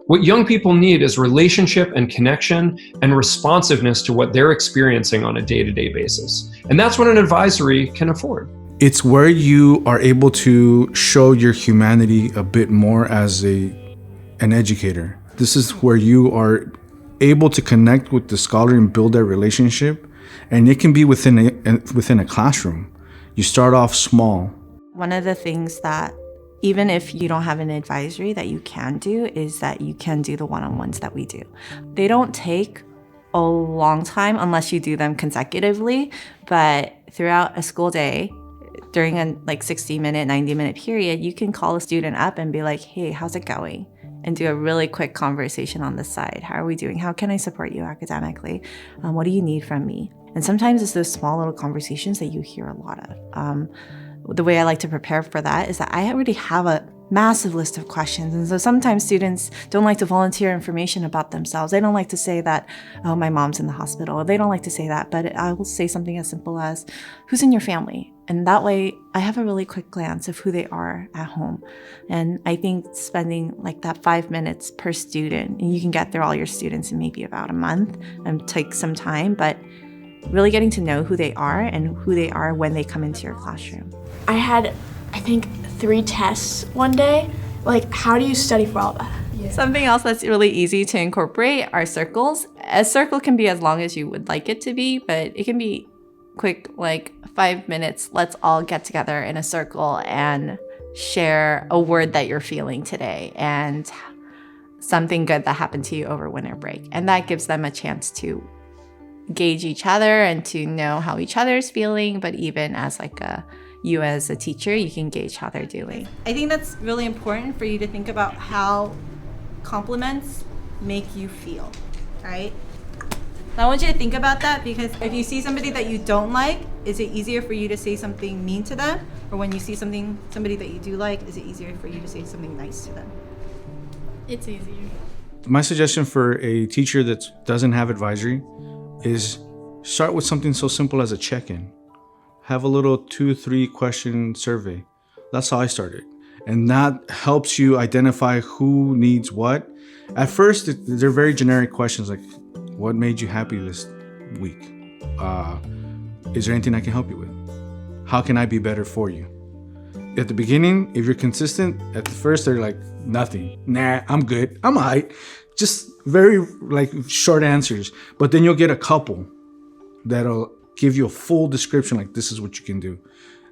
What young people need is relationship and connection and responsiveness to what they're experiencing on a day-to-day basis. And that's what an advisory can afford. It's where you are able to show your humanity a bit more as an educator. This is where you are able to connect with the scholar and build that relationship. And it can be within a classroom. You start off small. One of the things that, even if you don't have an advisory, that you can do is that you can do the one-on-ones that we do. They don't take a long time unless you do them consecutively, but throughout a school day, during a 60-minute, 90-minute period, you can call a student up and be like, hey, how's it going? And do a really quick conversation on the side. How are we doing? How can I support you academically? What do you need from me? And sometimes it's those small little conversations that you hear a lot of. The way I like to prepare for that is that I already have a massive list of questions. And so sometimes students don't like to volunteer information about themselves. They don't like to say that, oh, my mom's in the hospital. They don't like to say that, but I will say something as simple as, who's in your family? And that way I have a really quick glance of who they are at home. And I think spending that 5 minutes per student, and you can get through all your students in maybe about a month and take some time, but really getting to know who they are and who they are when they come into your classroom. I had, I think, 3 tests one day. How do you study for all that? Yeah. Something else that's really easy to incorporate are circles. A circle can be as long as you would like it to be, but it can be quick, 5 minutes. Let's all get together in a circle and share a word that you're feeling today and something good that happened to you over winter break. And that gives them a chance to gauge each other and to know how each other's feeling, but even as you as a teacher, you can gauge how they're doing. I think that's really important for you to think about how compliments make you feel, right? I want you to think about that, because if you see somebody that you don't like, is it easier for you to say something mean to them? Or when you see somebody that you do like, is it easier for you to say something nice to them? It's easier. My suggestion for a teacher that doesn't have advisory is start with something so simple as a check-in. Have a little 2-3 question survey. That's how I started. And that helps you identify who needs what. At first, they're very generic questions like, what made you happy this week? Is there anything I can help you with? How can I be better for you? At the beginning, if you're consistent, at the first, they're like, nothing. Nah, I'm good. I'm all right. Just very short answers. But then you'll get a couple that'll give you a full description, this is what you can do.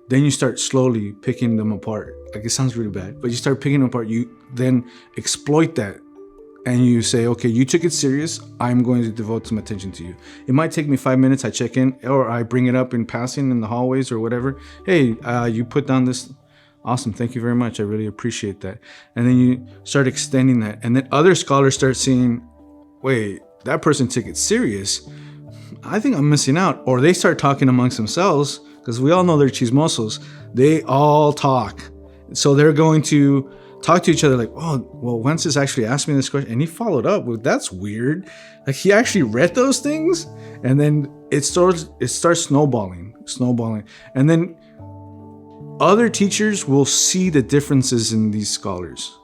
Then you start slowly picking them apart. It sounds really bad, but you start picking them apart. You then exploit that and you say, okay, you took it serious. I'm going to devote some attention to you. It might take me 5 minutes. I check in, or I bring it up in passing in the hallways or whatever. Hey, you put down this. Awesome. Thank you very much. I really appreciate that. And then you start extending that. And then other scholars start seeing, wait, that person took it serious. I think I'm missing out. Or they start talking amongst themselves, because we all know they're chismosos. They all talk. So they're going to talk to each other oh, well, Wences actually asked me this question and he followed up with, that's weird. He actually read those things. And then it starts snowballing. And then other teachers will see the differences in these scholars.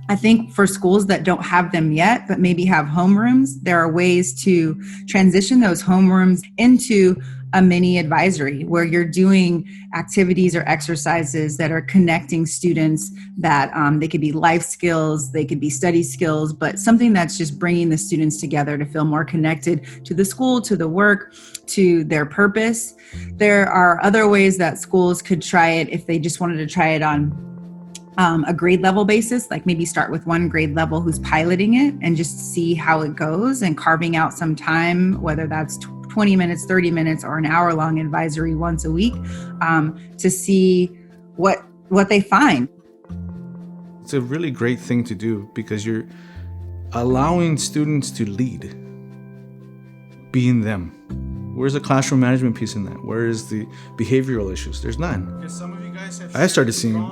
I think for schools that don't have them yet, but maybe have homerooms, there are ways to transition those homerooms into a mini advisory where you're doing activities or exercises that are connecting students that they could be life skills, they could be study skills, but something that's just bringing the students together to feel more connected to the school, to the work, to their purpose. There are other ways that schools could try it if they just wanted to try it on a grade level basis, maybe start with one grade level who's piloting it and just see how it goes, and carving out some time, whether that's 20 minutes, 30 minutes, or an hour-long advisory once a week to see what they find. It's a really great thing to do because you're allowing students to lead, being them. Where's the classroom management piece in that? Where is the behavioral issues? There's none. I started seeing,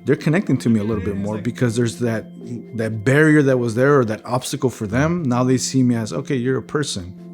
they're connecting to me a little bit more because there's that barrier that was there, or that obstacle for them. Now they see me as, okay, you're a person.